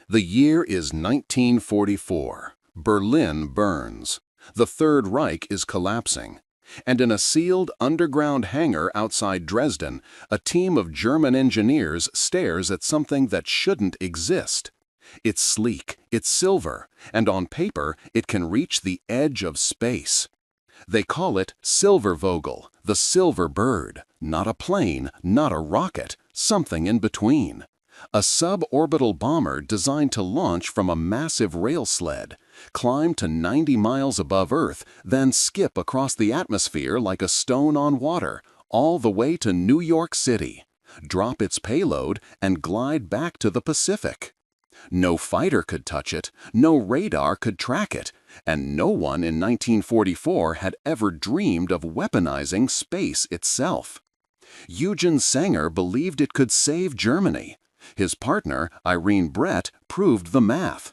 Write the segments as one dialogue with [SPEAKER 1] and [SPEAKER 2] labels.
[SPEAKER 1] The year is 1944. Berlin burns. The Third Reich is collapsing. And in a sealed underground hangar outside Dresden, a team of German engineers stares at something that shouldn't exist. It's sleek, it's silver, and on paper it can reach the edge of space. They call it Silbervogel, the silver bird, not a plane, not a rocket, something in between. A suborbital bomber designed to launch from a massive rail sled, climb to 90 miles above Earth, then skip across the atmosphere like a stone on water, all the way to New York City, drop its payload, and glide back to the Pacific. No fighter could touch it, no radar could track it, and no one in 1944 had ever dreamed of weaponizing space itself. Eugen Sanger believed it could save Germany. His partner, Irene Brett, proved the math.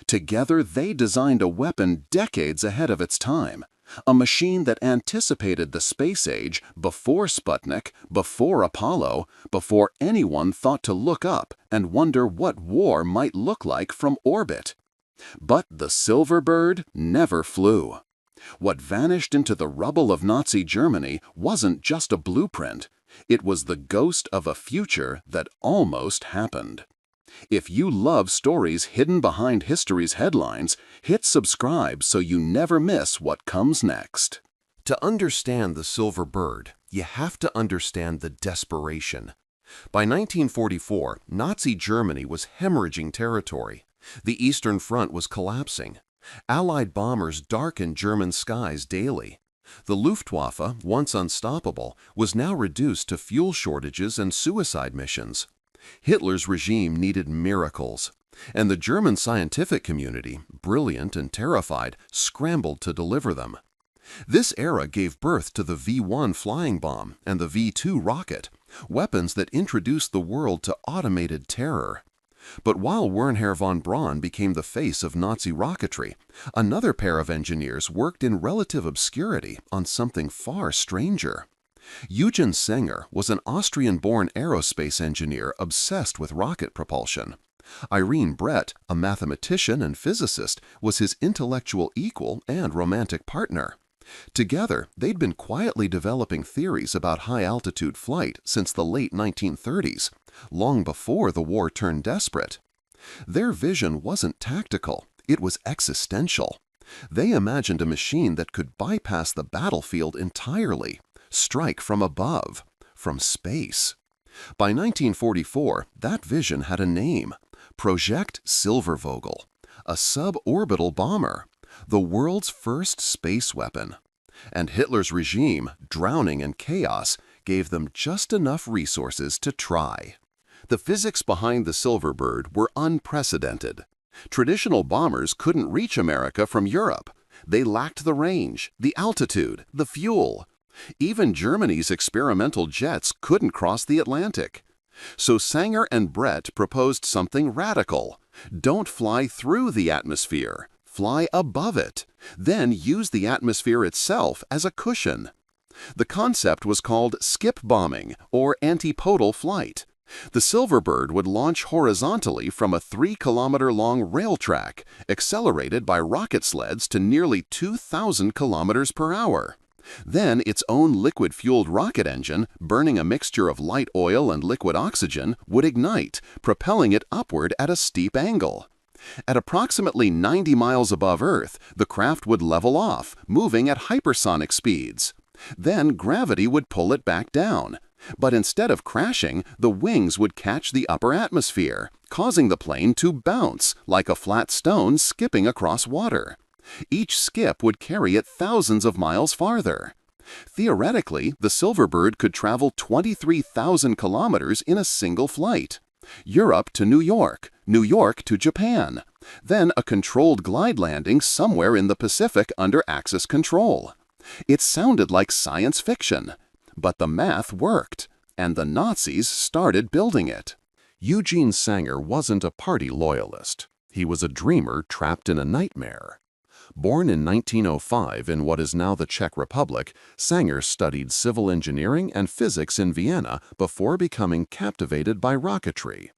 [SPEAKER 1] Together, they designed a weapon decades ahead of its time, a machine that anticipated the space age before Sputnik, before Apollo, before anyone thought to look up and wonder what war might look like from orbit. But the Silver Bird never flew. What vanished into the rubble of Nazi Germany wasn't just a blueprint. It was the ghost of a future that almost happened. If you love stories hidden behind history's headlines, hit subscribe so you never miss what comes next.
[SPEAKER 2] To understand the Silver Bird, you have to understand the desperation. By 1944, Nazi Germany was hemorrhaging territory. The Eastern Front was collapsing. Allied bombers darkened German skies daily. The Luftwaffe, once unstoppable, was now reduced to fuel shortages and suicide missions. Hitler's regime needed miracles, and the German scientific community, brilliant and terrified, scrambled to deliver them. This era gave birth to the V-1 flying bomb and the V-2 rocket, weapons that introduced the world to automated terror. But while Wernher von Braun became the face of Nazi rocketry, another pair of engineers worked in relative obscurity on something far stranger. Eugen Sanger was an Austrian-born aerospace engineer obsessed with rocket propulsion. Irene Brett, a mathematician and physicist, was his intellectual equal and romantic partner. Together, they'd been quietly developing theories about high-altitude flight since the late 1930s, long before the war turned desperate. Their vision wasn't tactical, it was existential. They imagined a machine that could bypass the battlefield entirely, strike from above, from space. By 1944, that vision had a name, Project Silbervogel, a suborbital bomber, the world's first space weapon. And Hitler's regime, drowning in chaos, gave them just enough resources to try. The physics behind the Silver Bird were unprecedented. Traditional bombers couldn't reach America from Europe. They lacked the range, the altitude, the fuel. Even Germany's experimental jets couldn't cross the Atlantic. So Sanger and Brett proposed something radical. Don't fly through the atmosphere. Fly above it. Then use the atmosphere itself as a cushion. The concept was called skip bombing or antipodal flight. The Silver Bird would launch horizontally from a 3-kilometer-long rail track, accelerated by rocket sleds to nearly 2,000 kilometers per hour. Then its own liquid-fueled rocket engine, burning a mixture of light oil and liquid oxygen, would ignite, propelling it upward at a steep angle. At approximately 90 miles above Earth, the craft would level off, moving at hypersonic speeds. Then gravity would pull it back down. But instead of crashing, the wings would catch the upper atmosphere, causing the plane to bounce like a flat stone skipping across water. Each skip would carry it thousands of miles farther. Theoretically, the Silver Bird could travel 23,000 kilometers in a single flight. Europe to New York to Japan, then a controlled glide landing somewhere in the Pacific under Axis control. It sounded like science fiction, but the math worked, and the Nazis started building it. Eugen Sanger wasn't a party loyalist. He was a dreamer trapped in a nightmare. Born in 1905 in what is now the Czech Republic, Sanger studied civil engineering and physics in Vienna before becoming captivated by rocketry.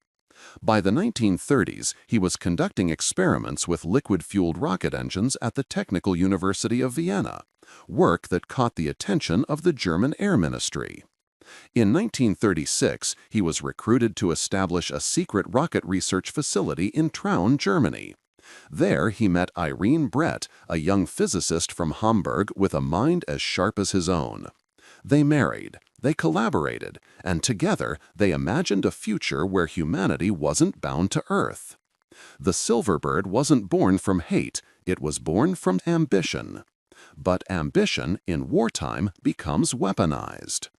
[SPEAKER 1] By the 1930s, he was conducting experiments with liquid-fueled rocket engines at the Technical University of Vienna, work that caught the attention of the German Air Ministry. In 1936, he was recruited to establish a secret rocket research facility in Traun, Germany. There he met Irene Brett, a young physicist from Hamburg with a mind as sharp as his own. They married, they collaborated, and together they imagined a future where humanity wasn't bound to Earth. The Silverbird wasn't born from hate, it was born from ambition. But ambition, in wartime, becomes weaponized.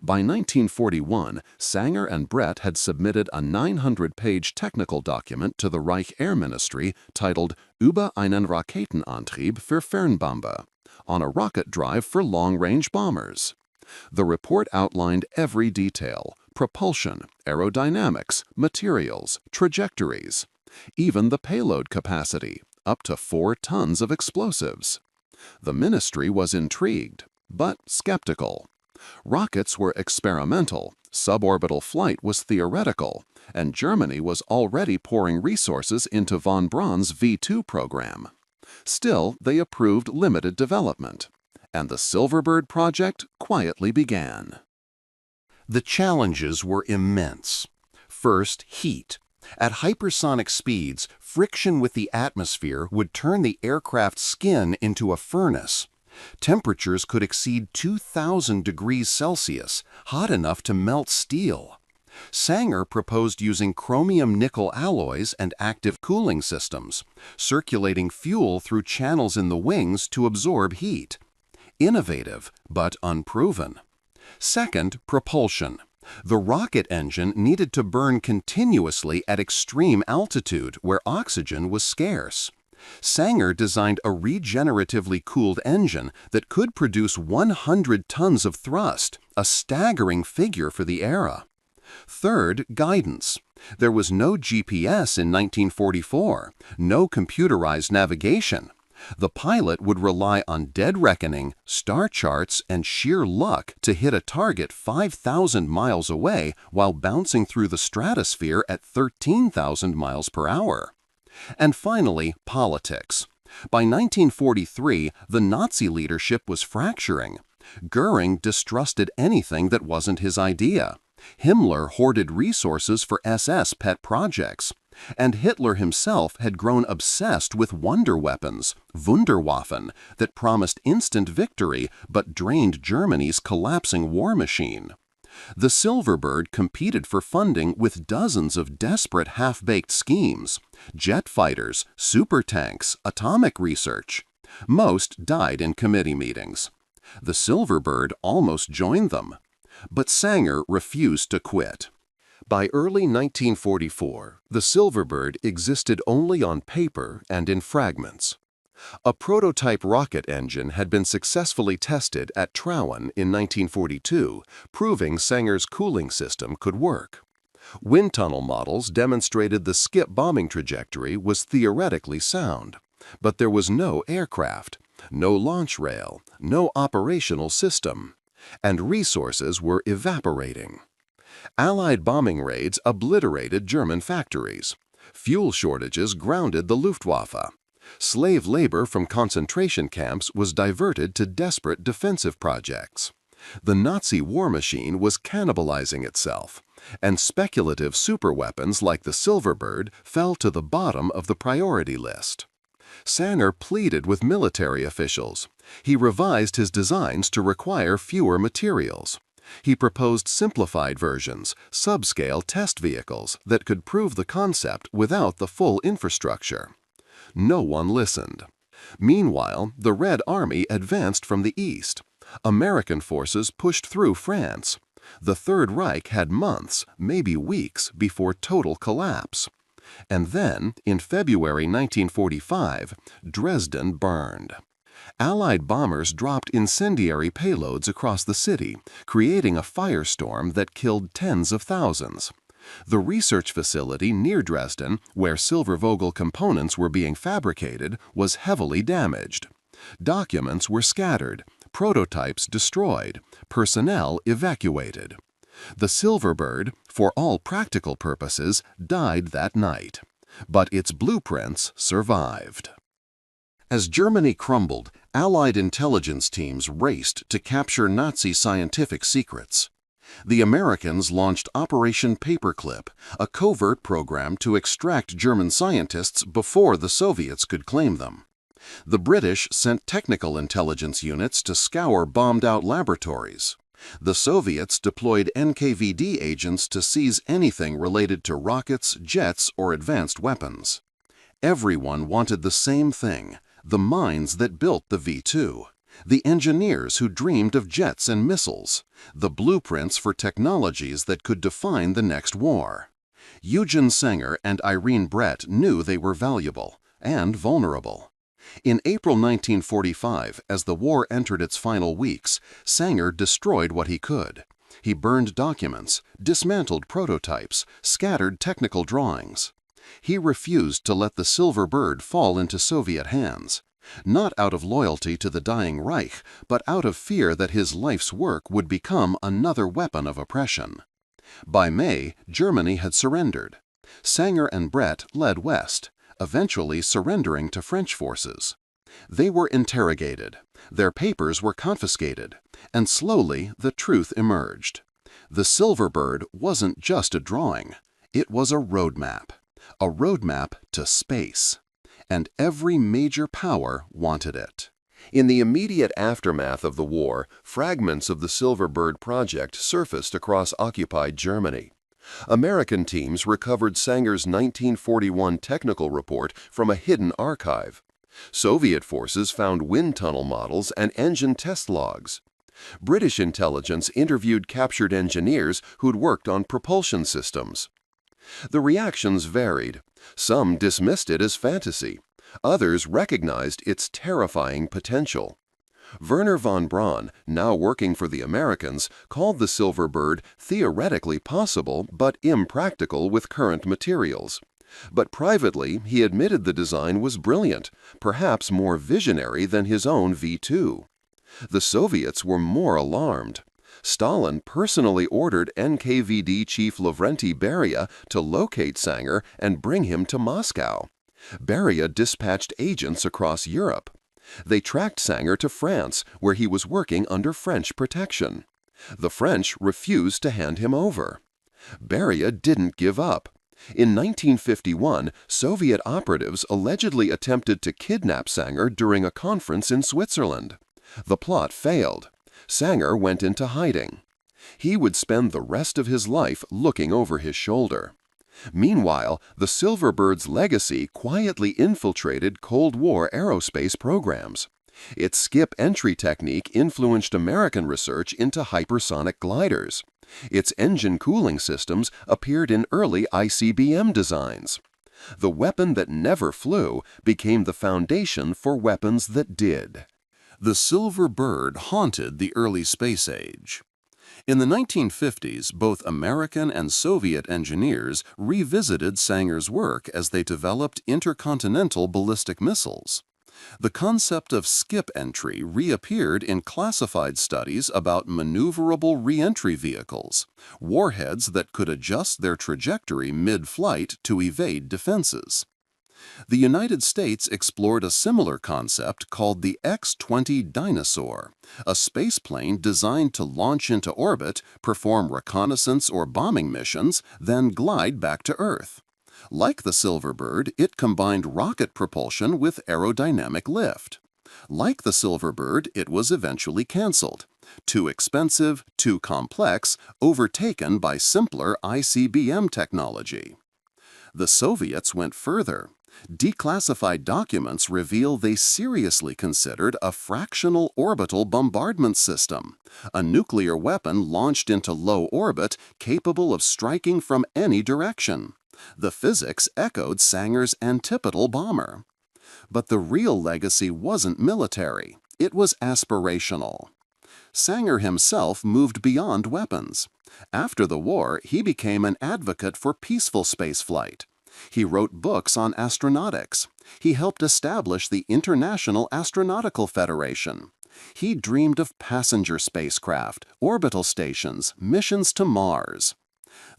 [SPEAKER 1] By 1941, Sanger and Brett had submitted a 900-page technical document to the Reich Air Ministry titled Über einen Raketenantrieb für Fernbombe, on a rocket drive for long-range bombers. The report outlined every detail: propulsion, aerodynamics, materials, trajectories, even the payload capacity, up to 4 tons of explosives. The ministry was intrigued, but skeptical. Rockets were experimental, suborbital flight was theoretical, and Germany was already pouring resources into von Braun's V2 program. Still, they approved limited development, and the Silverbird project quietly began.
[SPEAKER 2] The challenges were immense. First, heat. At hypersonic speeds, friction with the atmosphere would turn the aircraft's skin into a furnace. Temperatures could exceed 2,000 degrees Celsius, hot enough to melt steel. Sanger proposed using chromium-nickel alloys and active cooling systems, circulating fuel through channels in the wings to absorb heat. Innovative, but unproven. Second, propulsion. The rocket engine needed to burn continuously at extreme altitude where oxygen was scarce. Sanger designed a regeneratively cooled engine that could produce 100 tons of thrust, a staggering figure for the era. Third, guidance. There was no GPS in 1944, no computerized navigation. The pilot would rely on dead reckoning, star charts, and sheer luck to hit a target 5,000 miles away while bouncing through the stratosphere at 13,000 miles per hour. And finally, politics. By 1943, the Nazi leadership was fracturing. Goering distrusted anything that wasn't his idea. Himmler hoarded resources for SS pet projects. And Hitler himself had grown obsessed with wonder weapons, Wunderwaffen, that promised instant victory but drained Germany's collapsing war machine. The Silverbird competed for funding with dozens of desperate half-baked schemes: jet fighters, super tanks, atomic research. Most died in committee meetings. The Silverbird almost joined them. But Sanger refused to quit. By early 1944, the Silverbird existed only on paper and in fragments. A prototype rocket engine had been successfully tested at Traun in 1942, proving Sanger's cooling system could work. Wind tunnel models demonstrated the skip bombing trajectory was theoretically sound, but there was no aircraft, no launch rail, no operational system, and resources were evaporating. Allied bombing raids obliterated German factories. Fuel shortages grounded the Luftwaffe. Slave labor from concentration camps was diverted to desperate defensive projects. The Nazi war machine was cannibalizing itself, and speculative superweapons like the Silverbird fell to the bottom of the priority list. Sanger pleaded with military officials. He revised his designs to require fewer materials. He proposed simplified versions, subscale test vehicles that could prove the concept without the full infrastructure. No one listened. Meanwhile, the Red Army advanced from the east. American forces pushed through France. The Third Reich had months, maybe weeks, before total collapse. And then, in February 1945, Dresden burned. Allied bombers dropped incendiary payloads across the city, creating a firestorm that killed tens of thousands. The research facility near Dresden, where Silvervogel components were being fabricated, was heavily damaged. Documents were scattered, prototypes destroyed, personnel evacuated.
[SPEAKER 1] The Silverbird, for all practical purposes, died that night, but its blueprints survived. As Germany crumbled, Allied intelligence teams raced to capture Nazi scientific secrets. The Americans launched Operation Paperclip, a covert program to extract German scientists before the Soviets could claim them. The British sent technical intelligence units to scour bombed-out laboratories. The Soviets deployed NKVD agents to seize anything related to rockets, jets, or advanced weapons. Everyone wanted the same thing: the minds that built the V2, the engineers who dreamed of jets and missiles, the blueprints for technologies that could define the next war. Eugen Sanger and Irene Brett knew they were valuable and vulnerable. In April 1945, as the war entered its final weeks, Sanger destroyed what he could. He burned documents, dismantled prototypes, scattered technical drawings. He refused to let the Silverbird fall into Soviet hands, not out of loyalty to the dying Reich, but out of fear that his life's work would become another weapon of oppression. By May, Germany had surrendered. Sanger and Brett led west, eventually surrendering to French forces. They were interrogated, their papers were confiscated, and slowly the truth emerged. The Silverbird wasn't just a drawing, it was a roadmap to space. And every major power wanted it.
[SPEAKER 2] In the immediate aftermath of the war, fragments of the Silverbird project surfaced across occupied Germany. American teams recovered Sanger's 1941 technical report from a hidden archive. Soviet forces found wind tunnel models and engine test logs. British intelligence interviewed captured engineers who'd worked on propulsion systems. The reactions varied. Some dismissed it as fantasy. Others recognized its terrifying potential. Werner von Braun, now working for the Americans, called the Silverbird theoretically possible but impractical with current materials. But privately, he admitted the design was brilliant, perhaps more visionary than his own V2. The Soviets were more alarmed. Stalin personally ordered NKVD chief Lavrenti Beria to locate Sanger and bring him to Moscow. Beria dispatched agents across Europe. They tracked Sanger to France, where he was working under French protection. The French refused to hand him over. Beria didn't give up. In 1951, Soviet operatives allegedly attempted to kidnap Sanger during a conference in Switzerland. The plot failed. Sanger went into hiding. He would spend the rest of his life looking over his shoulder. Meanwhile, the Silverbird's legacy quietly infiltrated Cold War aerospace programs. Its skip entry technique influenced American research into hypersonic gliders. Its engine cooling systems appeared in early ICBM designs. The weapon that never flew became the foundation for weapons that did. The Silverbird haunted the early space age. In the 1950s, both American and Soviet engineers revisited Sanger's work as they developed intercontinental ballistic missiles. The concept of skip entry reappeared in classified studies about maneuverable re-entry vehicles, warheads that could adjust their trajectory mid-flight to evade defenses. The United States explored a similar concept called the X-20 Dinosaur, a spaceplane designed to launch into orbit, perform reconnaissance or bombing missions, then glide back to Earth. Like the Silverbird, it combined rocket propulsion with aerodynamic lift. Like the Silverbird, it was eventually canceled. Too expensive, too complex, overtaken by simpler ICBM technology. The Soviets went further. Declassified documents reveal they seriously considered a fractional orbital bombardment system, a nuclear weapon launched into low orbit capable of striking from any direction. The physics echoed Sanger's antipodal bomber. But the real legacy wasn't military, it was aspirational. Sanger himself moved beyond weapons. After the war, he became an advocate for peaceful spaceflight. He wrote books on astronautics. He helped establish the International Astronautical Federation.
[SPEAKER 1] He dreamed of passenger spacecraft, orbital stations, missions to Mars.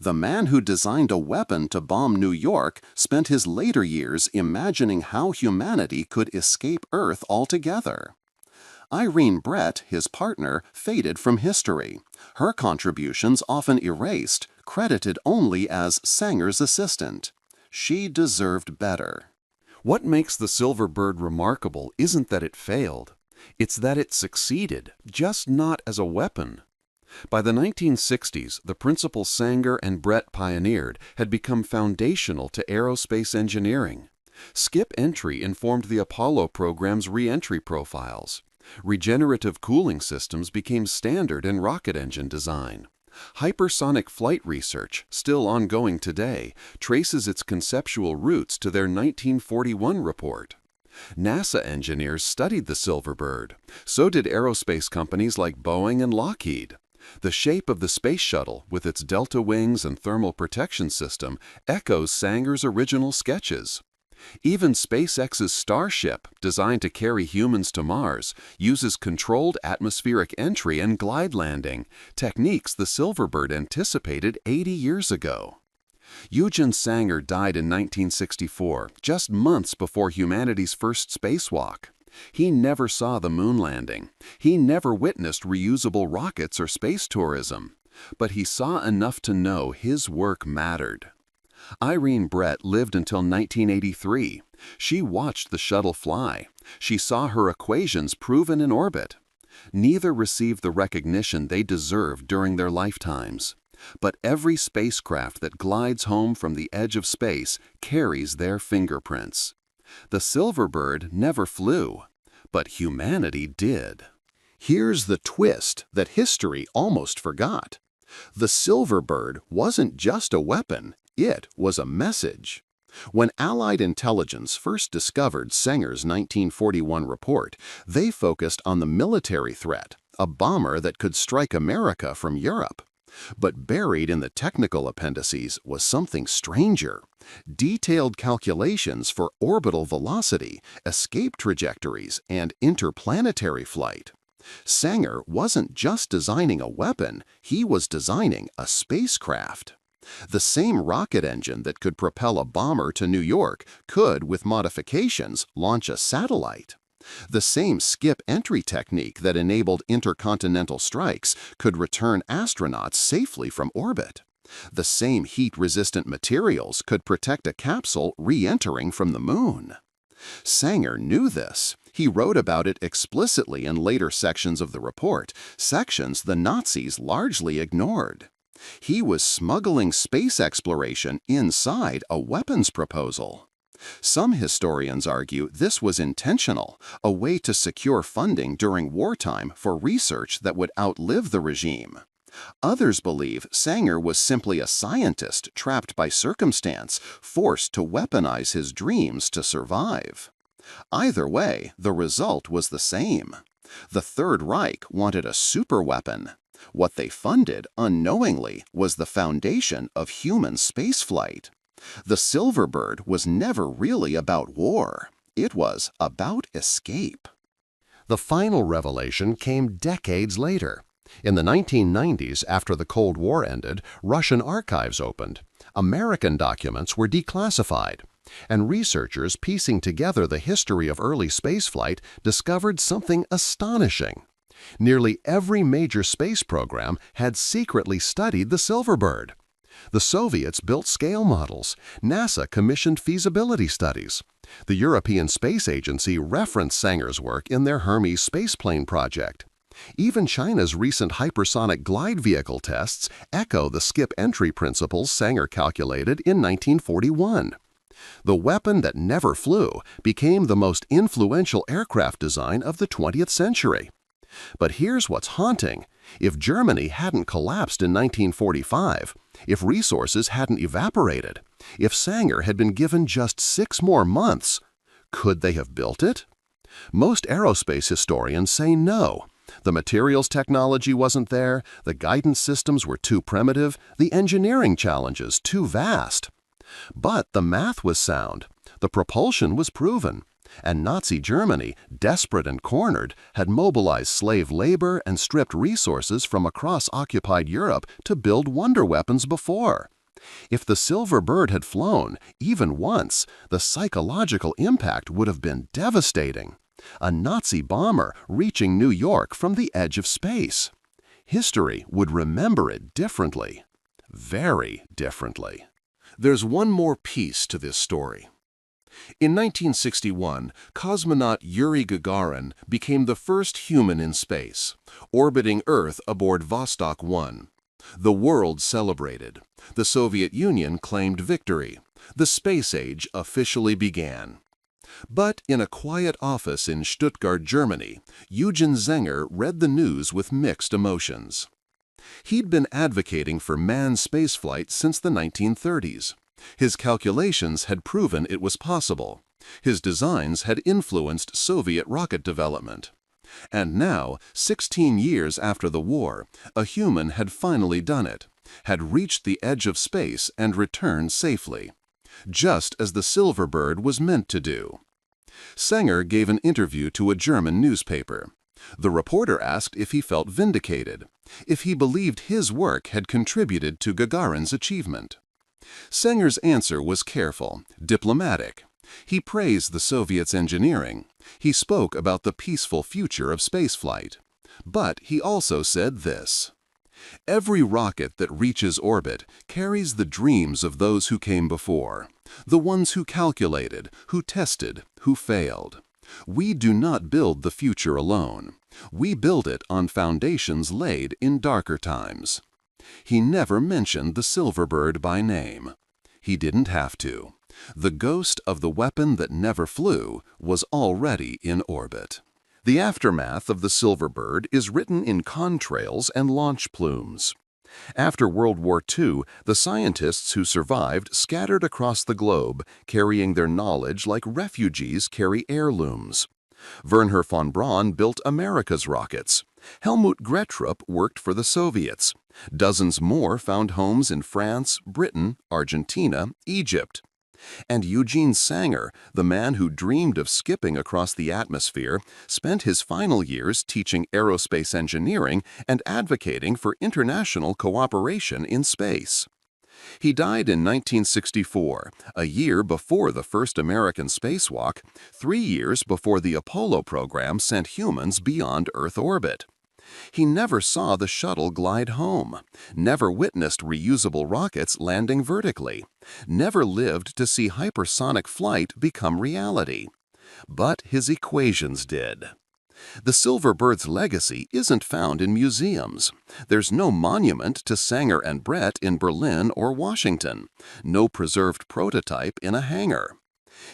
[SPEAKER 1] The man who designed a weapon to bomb New York spent his later years imagining how humanity could escape Earth altogether. Irene Brett, his partner, faded from history. Her contributions often erased, credited only as Sanger's assistant. She deserved better.
[SPEAKER 2] What makes the Silver Bird remarkable isn't that it failed. It's that it succeeded, just not as a weapon. By the 1960s, the principles Sanger and Brett pioneered had become foundational to aerospace engineering. Skip entry informed the Apollo program's re-entry profiles. Regenerative cooling systems became standard in rocket engine design. Hypersonic flight research, still ongoing today, traces its conceptual roots to their 1941 report. NASA engineers studied the Silver Bird. So did aerospace companies like Boeing and Lockheed. The shape of the space shuttle, with its delta wings and thermal protection system, echoes Sanger's original sketches. Even SpaceX's Starship, designed to carry humans to Mars, uses controlled atmospheric entry and glide landing, techniques the Silver Bird anticipated 80 years ago. Eugen Sanger died in 1964, just months before humanity's first spacewalk. He never saw the moon landing. He never witnessed reusable rockets or space tourism. But he saw enough to know his work mattered. Irene Brett lived until 1983. She watched the shuttle fly. She saw her equations proven in orbit. Neither received the recognition they deserved during their lifetimes. But every spacecraft that glides home from the edge of space carries their fingerprints. The Silver Bird never flew, but humanity did.
[SPEAKER 1] Here's the twist that history almost forgot. The Silver Bird wasn't just a weapon, it was a message. When Allied intelligence first discovered Sanger's 1941 report, they focused on the military threat, a bomber that could strike America from Europe. But buried in the technical appendices was something stranger: detailed calculations for orbital velocity, escape trajectories, and interplanetary flight. Sanger wasn't just designing a weapon, he was designing a spacecraft. The same rocket engine that could propel a bomber to New York could, with modifications, launch a satellite. The same skip entry technique that enabled intercontinental strikes could return astronauts safely from orbit. The same heat-resistant materials could protect a capsule re-entering from the moon. Sanger knew this. He wrote about it explicitly in later sections of the report, sections the Nazis largely ignored. He was smuggling space exploration inside a weapons proposal. Some historians argue this was intentional, a way to secure funding during wartime for research that would outlive the regime. Others believe Sanger was simply a scientist trapped by circumstance, forced to weaponize his dreams to survive. Either way, the result was the same. The Third Reich wanted a superweapon. What they funded, unknowingly, was the foundation of human spaceflight. The Silver Bird was never really about war. It was about escape.
[SPEAKER 2] The final revelation came decades later. In the 1990s, after the Cold War ended, Russian archives opened. American documents were declassified. And researchers piecing together the history of early spaceflight discovered something astonishing. Nearly every major space program had secretly studied the Silver Bird. The Soviets built scale models. NASA commissioned feasibility studies. The European Space Agency referenced Sanger's work in their Hermes spaceplane project. Even China's recent hypersonic glide vehicle tests echo the skip entry principles Sanger calculated in 1941. The weapon that never flew became the most influential aircraft design of the 20th century. But here's what's haunting. If Germany hadn't collapsed in 1945, if resources hadn't evaporated, if Sanger had been given just 6 more months, could they have built it? Most aerospace historians say no. The materials technology wasn't there, the guidance systems were too primitive, the engineering challenges too vast. But the math was sound. The propulsion was proven.
[SPEAKER 1] And Nazi Germany, desperate and cornered, had mobilized slave labor and stripped resources from across occupied Europe to build wonder weapons before. If the Silver Bird had flown, even once, the psychological impact would have been devastating. A Nazi bomber reaching New York from the edge of space. History would remember it differently. Very differently. There's one more piece to this story. In 1961, cosmonaut Yuri Gagarin became the first human in space, orbiting Earth aboard Vostok 1. The world celebrated. The Soviet Union claimed victory. The space age officially began. But in a quiet office in Stuttgart, Germany, Eugen Zenger read the news with mixed emotions. He'd been advocating for manned spaceflight since the 1930s. His calculations had proven it was possible. His designs had influenced Soviet rocket development. And now, 16 years after the war, a human had finally done it, had reached the edge of space and returned safely, just as the Silver Bird was meant to do. Zenger gave an interview to a German newspaper. The reporter asked if he felt vindicated, if he believed his work had contributed to Gagarin's achievement. Zenger's answer was careful, diplomatic. He praised the Soviets' engineering. He spoke about the peaceful future of spaceflight. But he also said this: "Every rocket that reaches orbit carries the dreams of those who came before, the ones who calculated, who tested, who failed. We do not build the future alone. We build it on foundations laid in darker times." He never mentioned the Silver Bird by name. He didn't have to. The ghost of the weapon that never flew was already in orbit. The aftermath of the Silver Bird is written in contrails and launch plumes. After World War II, the scientists who survived scattered across the globe, carrying their knowledge like refugees carry heirlooms. Wernher von Braun built America's rockets. Helmut Grettrup worked for the Soviets. Dozens more found homes in France, Britain, Argentina, Egypt. And Eugene Sanger, the man who dreamed of skipping across the atmosphere, spent his final years teaching aerospace engineering and advocating for international cooperation in space. He died in 1964, a year before the first American spacewalk, 3 years before the Apollo program sent humans beyond Earth orbit. He never saw the shuttle glide home, never witnessed reusable rockets landing vertically, never lived to see hypersonic flight become reality. But his equations did. The Silver Bird's legacy isn't found in museums. There's no monument to Sanger and Brett in Berlin or Washington, no preserved prototype in a hangar.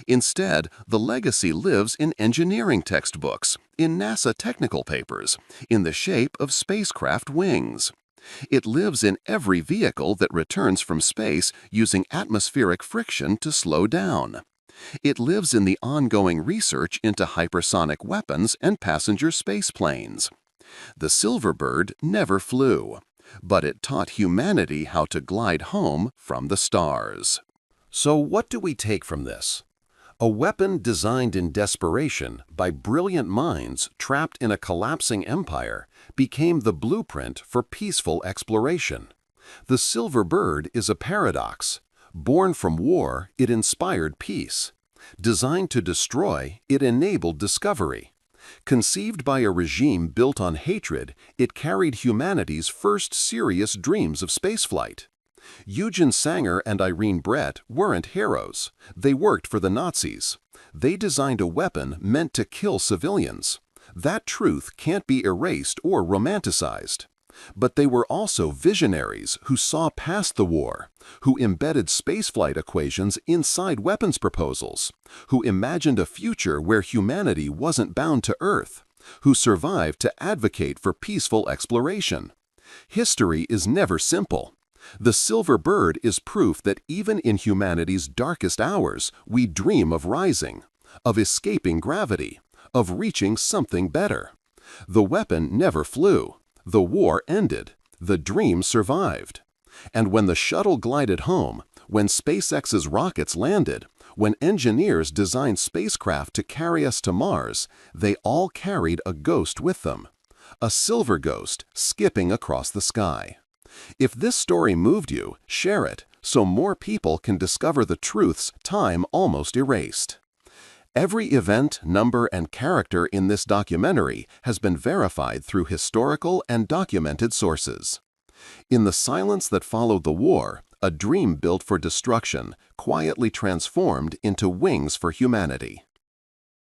[SPEAKER 1] Instead, the legacy lives in engineering textbooks, in NASA technical papers, in the shape of spacecraft wings. It lives in every vehicle that returns from space using atmospheric friction to slow down. It lives in the ongoing research into hypersonic weapons and passenger spaceplanes. The Silver Bird never flew, but it taught humanity how to glide home from the stars. So what do we take from this? A weapon designed in desperation by brilliant minds trapped in a collapsing empire became the blueprint for peaceful exploration. The Silver Bird is a paradox. Born from war, it inspired peace. Designed to destroy, it enabled discovery. Conceived by a regime built on hatred, it carried humanity's first serious dreams of spaceflight. Eugen Sanger and Irene Brett weren't heroes. They worked for the Nazis. They designed a weapon meant to kill civilians. That truth can't be erased or romanticized. But they were also visionaries who saw past the war, who embedded spaceflight equations inside weapons proposals, who imagined a future where humanity wasn't bound to Earth, who survived to advocate for peaceful exploration. History is never simple. The Silver Bird is proof that even in humanity's darkest hours, we dream of rising, of escaping gravity, of reaching something better. The weapon never flew. The war ended. The dream survived. And when the shuttle glided home, when SpaceX's rockets landed, When engineers designed spacecraft to carry us to Mars, they all carried a ghost with them. A silver ghost skipping across the sky. If this story moved you, share it so more people can discover the truths time almost erased. Every event, number, and character in this documentary has been verified through historical and documented sources. In the silence that followed the war, a dream built for destruction quietly transformed into wings for humanity.